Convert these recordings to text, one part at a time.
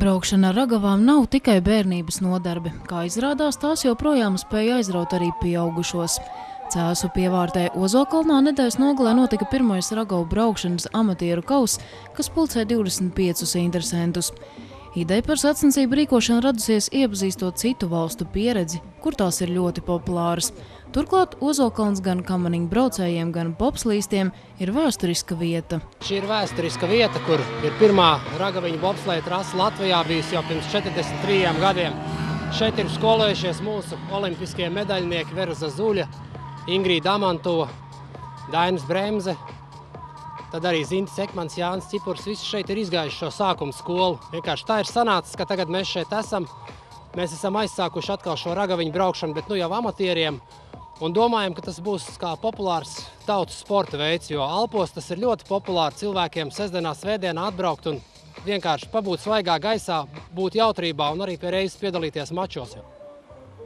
Braukšana ar ragavām nav tikai bērnības nodarbe. Kā izrādās, tās joprojām spēja aizraut arī pieaugušos. Cēsu pievārtē Ozokalnā nedēļas nogalē notika pirmais ragavu braukšanas amatieru kauss, kas pulcē 25 interesentus. Ideja par sacensību rīkošanu radusies iepazīstot citu valstu pieredzi, kur tās ir ļoti populāras. Turklāt Ozokalns gan kamaniņu braucējiem, gan bobslīstiem ir vēsturiska vieta. Šī ir vēsturiska vieta, kur ir pirmā ragaviņu bobslēja trasa Latvijā bijusi jau pirms 43 gadiem. Šeit ir skolojušies mūsu olimpiskie medaļnieki Vera Zazuļa, Ingrīda Amantova, Dainis Bremze, tad arī Zintis Ekmans, Jānis Cipurs. Visi šeit ir izgājuši šo sākuma skolu. Vienkārši tā ir sanācis, ka tagad mēs šeit esam. Mēs esam aizsākuši atkal šo ragaviņu braukšanu, bet nu jau amatieriem. Un domājam, ka tas būs kā populārs tautas sporta veids, jo Alpos tas ir ļoti populāri cilvēkiem sestdienā, svētdienā atbraukt un vienkārši pabūt svaigā gaisā, būt jautrībā un arī pie reizes piedalīties mačos.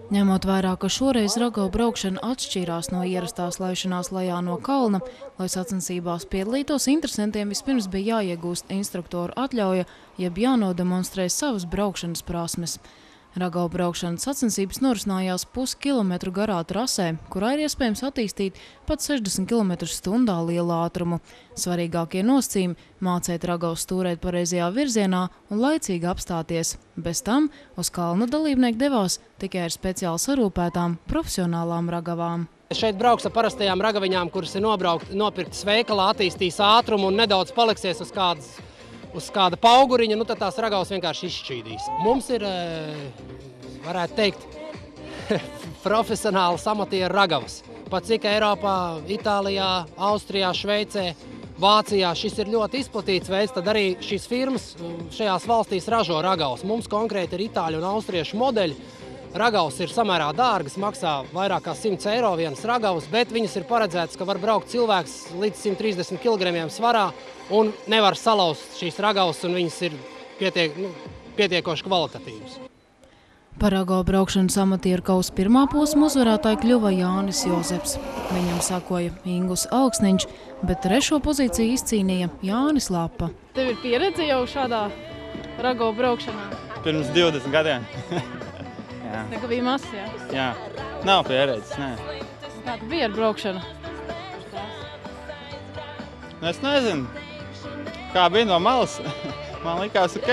Ņemot vērā, ka šoreiz ragavu braukšana atšķīrās no ierastās laišanās lejā no kalna, lai sacensībās piedalītos, interesantiem vispirms bija jāiegūst instruktoru atļauja, jeb jānodemonstrē savas braukšanas prasmes. Ragavu braukšanas sacensības norisinājās puskilometru garā trasē, kurā ir iespējams attīstīt pat 60 km/h lielu ātrumu. Svarīgākie nosacījumi – mācēt ragavus stūrēt pareizajā virzienā un laicīgi apstāties. Bez tam uz kalnu dalībnieki devās tikai ar speciāli sarūpētām profesionālām ragavām. Šeit brauks ar parastajām ragaviņām, kuras ir nopirktas veikalā, attīstīs ātrumu un nedaudz paliksies uz kāda pauguriņa, tad tās ragavas vienkārši izšķīdīs. Mums ir, varētu teikt, profesionālas amatieru ragavas. Pat cik Eiropā, Itālijā, Austrijā, Šveicē, Vācijā šis ir ļoti izplatīts veids, tad arī šīs firmas šajās valstīs ražo ragavas. Mums konkrēti ir itāļu un austriešu modeļi. Ragavas ir samērā dārgas, maksā vairāk kā 100 eiro vienas ragavas, bet viņas ir paredzētas, ka var braukt cilvēks līdz 130 kg svarā un nevar salauzt šīs ragavas, un viņas ir pietiekoši kvalitatīvas. Par ragavu braukšanas amatieru kausa pirmā posma uzvarētāji kļuva Jānis Jozefs. Viņam sakoja Ingus Augsniņš, bet trešo pozīciju izcīnīja Jānis Lapa. Tev ir pieredze jau šādā ragavu braukšanā? Pirms 20 gadiem. Tā kā bija mazs, jā? Jā, nav pieredzes, nē. Kāda bija ar braukšanu? Es nezinu, kā bija no malas. Man likās ok.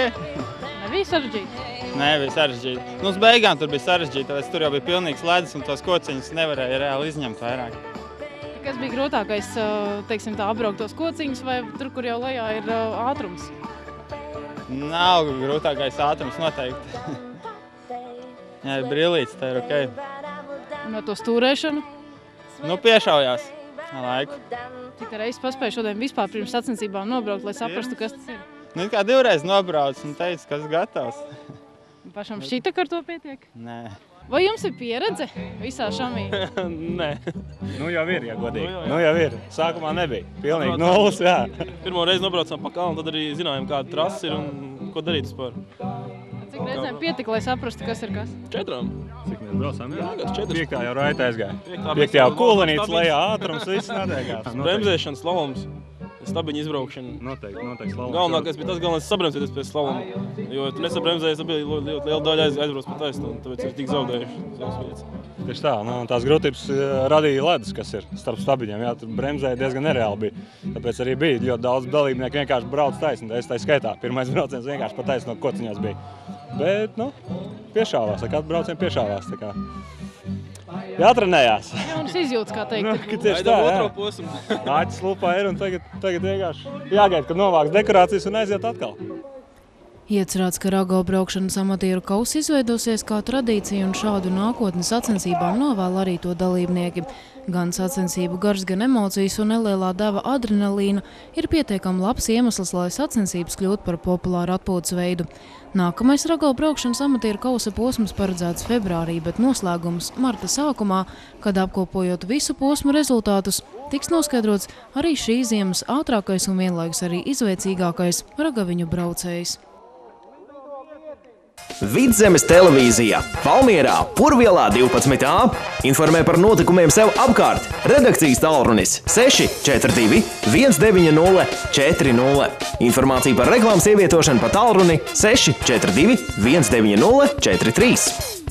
Nebija sarežģīti? Nē, bija sarežģīti. Uz beigām tur bija sarežģīti, tāpēc tur jau bija pilnīgs ledus un tos kociņus nevarēja reāli izņemt vairāk. Kas bija grūtākais, teiksim tā, apbraukt tos kociņus vai tur, kur jau lejā ir ātrums? Nav grūtākais ātrums noteikti. Jā, ir brīlīts, tā ir ok. Un ar to stūrēšanu? Nu, piešaujās ar laiku. Cik reizes paspēju šodien vispār pirms sacensībām nobraukt, lai saprastu, kas tas ir? Nu, kā divreiz nobrauc un teicu, kas gatavs. Pašam šķita, ka ar to pietiek? Nē. Vai jums ir pieredze visā šamī? Nē. Nu jau ir, ja godīgi. Nu jau ir. Sākumā nebija. Pilnīgi nulles, jā. Pirmo reizi nobraucām pa kalnu, tad arī zinājām, kāda trasa ir un ko darīt vispār. Cik reizēm pietika, lai saprastu, kas ir kas? 4. Cik mēs braucām? Jā, 4. 5. jau raita aizgāja. 5. jau kulinīts lejā, ātrums, viss notiekās. Bremzēšana, slaloms, stabiņa izbraukšana. Noteikti slaloms. Galvenākais bija tas, galvenais sabremzēties pēc slaloma. Jo, ja tu nesabremzējies, tad bija liela daļa aizbrauc pa taisnu, un tāpēc ir tik zaudējuši savas vietas. Tieši tā, tās grūtības radīja ledus, kas ir starp stabiņiem. Jā, tur bremzēja diezgan nereāli bija. Tāpēc arī bija ļoti daudz dalībnieku vienkārši brauc taisni. Es tā skaitā. Pirmais brauciens vienkārši pa taisnu no kociņās bija. Bet, piešāvās, kad brauciem piešāvās. Jātrenējās. Jaunas izjūtas, kā teikt. Tieši tā, jā. Āķis lupā ir un tagad vienkārši jāgaida, kad novāks dekorācijas un aiziet atkal. Iecerēts, ka ragavu braukšanas amatieru kauss izveidosies kā tradīcija un šādu nākotnes sacensībām novēl arī to dalībnieki. Gan sacensību gars, gan emocijas un nelielā deva adrenalīna ir pietiekami labs iemesls, lai sacensības kļūtu par populāru atpūtas veidu. Nākamais ragavu braukšanas amatieru kausa posms paredzēts februārī, bet noslēgums marta sākumā, kad apkopojot visu posmu rezultātus, tiks noskaidrots arī šī ziemas ātrākais un vienlaikus arī izveicīgākais ragaviņu braucējs. Vidzemes televīzijā, Valmierā, Purvielā 12A. Informē par notikumiem sev apkārt. Redakcijas tālrunis 642 190 40. Informācija par reklāmas ievietošanu pa tālruni 642 190 43.